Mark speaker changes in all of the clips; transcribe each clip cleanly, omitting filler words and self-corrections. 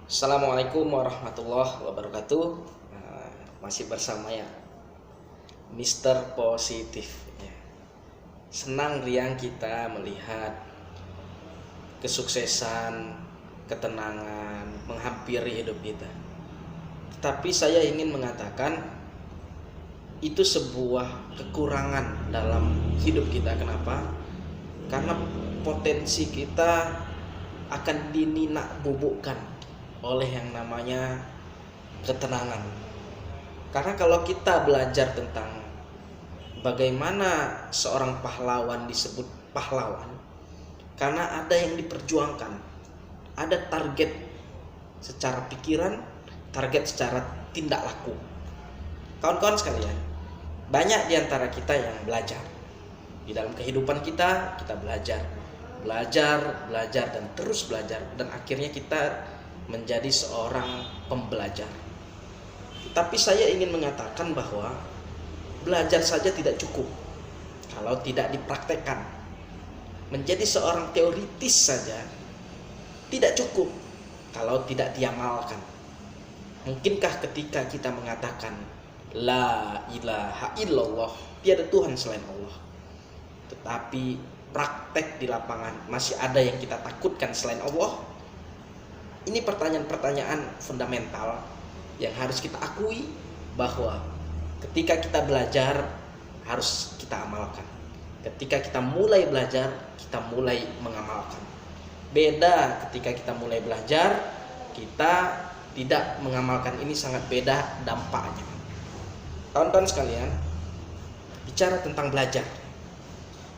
Speaker 1: Assalamualaikum warahmatullahi wabarakatuh. Masih bersama ya Mister Positif ya. Senang riang kita melihat kesuksesan, ketenangan menghampiri hidup kita. Tetapi saya ingin mengatakan itu sebuah kekurangan dalam hidup kita. Kenapa? Karena potensi kita akan dininak bubukkan oleh yang namanya ketenangan. Karena kalau kita belajar tentang bagaimana seorang pahlawan disebut pahlawan, karena ada yang diperjuangkan, ada target secara pikiran, target secara tindak laku. Kawan-kawan sekalian, banyak di antara kita yang belajar. Di dalam kehidupan kita belajar, dan terus belajar, dan akhirnya kita menjadi seorang pembelajar. Tapi saya ingin mengatakan bahwa belajar saja tidak cukup kalau tidak dipraktekkan. Menjadi seorang teoritis saja tidak cukup kalau tidak diamalkan. Mungkinkah ketika kita mengatakan la ilaha illallah, tiada Tuhan selain Allah, tetapi praktek di lapangan masih ada yang kita takutkan selain Allah? Ini pertanyaan-pertanyaan fundamental yang harus kita akui bahwa ketika kita belajar harus kita amalkan. Ketika kita mulai belajar, kita mulai mengamalkan. Beda ketika kita mulai belajar, kita tidak mengamalkan, ini sangat beda dampaknya. Kawan-kawan sekalian, bicara tentang belajar,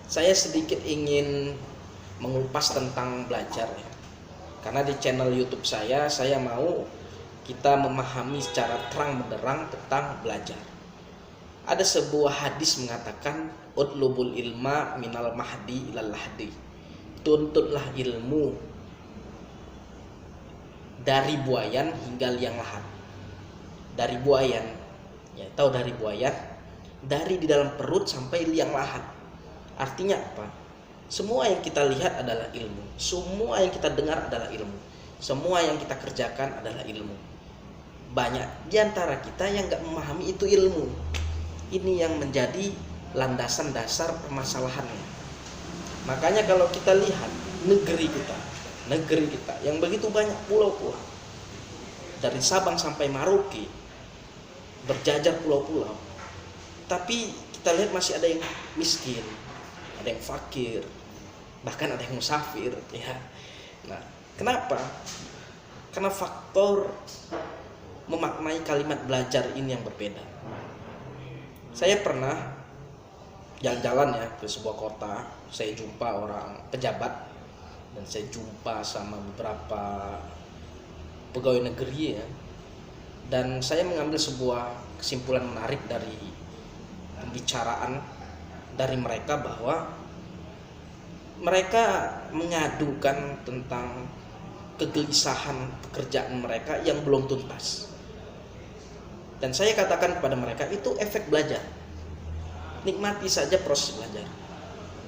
Speaker 1: saya sedikit ingin mengupas tentang belajar ya. Karena di channel YouTube saya mau kita memahami secara terang benderang tentang belajar. Ada sebuah hadis mengatakan utlubul ilma minal mahdi ilal lahdi. Tuntutlah ilmu dari buayan hingga liang lahat. Dari buayan, ya tahu dari buayan, dari di dalam perut sampai liang lahat. Artinya apa? Semua yang kita lihat adalah ilmu. Semua yang kita dengar adalah ilmu. Semua yang kita kerjakan adalah ilmu. Banyak di antara kita yang gak memahami itu ilmu. Ini yang menjadi landasan dasar permasalahannya. Makanya kalau kita lihat negeri kita yang begitu banyak pulau-pulau, dari Sabang sampai Maroke, berjajar pulau-pulau, tapi kita lihat masih ada yang miskin, ada yang fakir, bahkan ada yang musafir ya. Nah, kenapa? Karena faktor memaknai kalimat belajar ini yang berbeda. Saya pernah jalan-jalan ya ke sebuah kota, saya jumpa orang pejabat dan saya jumpa sama beberapa pegawai negeri ya. Dan saya mengambil sebuah kesimpulan menarik dari pembicaraan dari mereka, bahwa mereka mengadukan tentang kegelisahan pekerjaan mereka yang belum tuntas. Dan saya katakan kepada mereka, itu efek belajar. Nikmati saja proses belajar.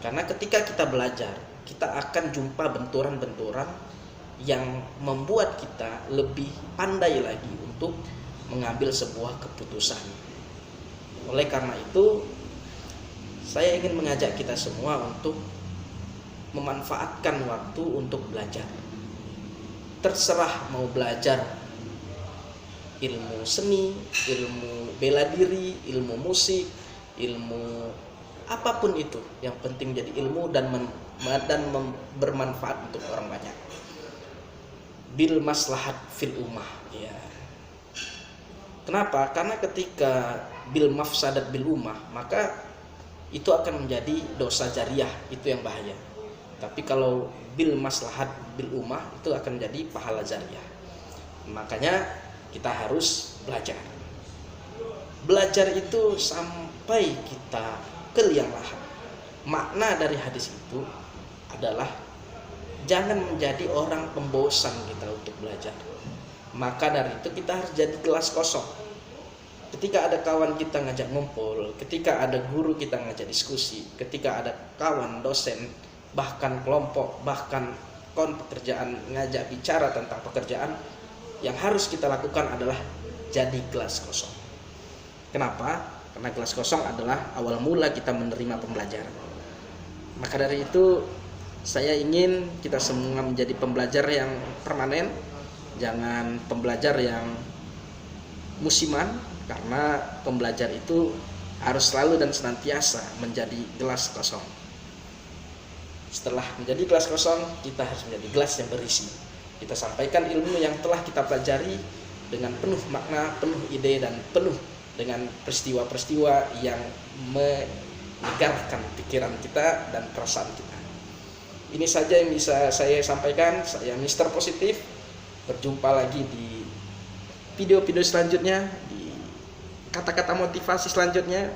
Speaker 1: Karena ketika kita belajar, kita akan jumpa benturan-benturan yang membuat kita lebih pandai lagi untuk mengambil sebuah keputusan. Oleh karena itu, saya ingin mengajak kita semua untuk memanfaatkan waktu untuk belajar. Terserah mau belajar ilmu seni, ilmu bela diri, ilmu musik, ilmu apapun itu, yang penting jadi ilmu dan bermanfaat untuk orang banyak. Bil maslahat fil ummah ya. Kenapa? Karena ketika bil mafsadat bil ummah, maka itu akan menjadi dosa jariah, itu yang bahaya. Tapi kalau bil maslahat bil ummah, itu akan menjadi pahala jariah. Makanya kita harus belajar. Belajar itu sampai kita ke liang lahat. Makna dari hadis itu adalah jangan menjadi orang pembosan kita untuk belajar. Maka dari itu kita harus jadi kelas kosong. Ketika ada kawan kita ngajak ngumpul, ketika ada guru kita ngajak diskusi, ketika ada kawan, dosen, bahkan kelompok, bahkan kon pekerjaan ngajak bicara tentang pekerjaan, yang harus kita lakukan adalah jadi gelas kosong. Kenapa? Karena gelas kosong adalah awal mula kita menerima pembelajaran. Maka dari itu saya ingin kita semua menjadi pembelajar yang permanen, jangan pembelajar yang musiman, karena pembelajar itu harus selalu dan senantiasa menjadi gelas kosong. Setelah menjadi gelas kosong, kita harus menjadi gelas yang berisi. Kita sampaikan ilmu yang telah kita pelajari dengan penuh makna, penuh ide, dan penuh dengan peristiwa-peristiwa yang menyegarkan pikiran kita dan perasaan kita. Ini saja yang bisa saya sampaikan. Saya Mr. Positif. Berjumpa lagi di video-video selanjutnya, di kata-kata motivasi selanjutnya.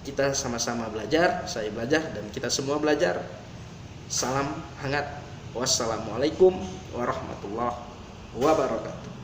Speaker 1: Kita sama-sama belajar, saya belajar dan kita semua belajar. Salam hangat. Wassalamualaikum warahmatullahi wabarakatuh.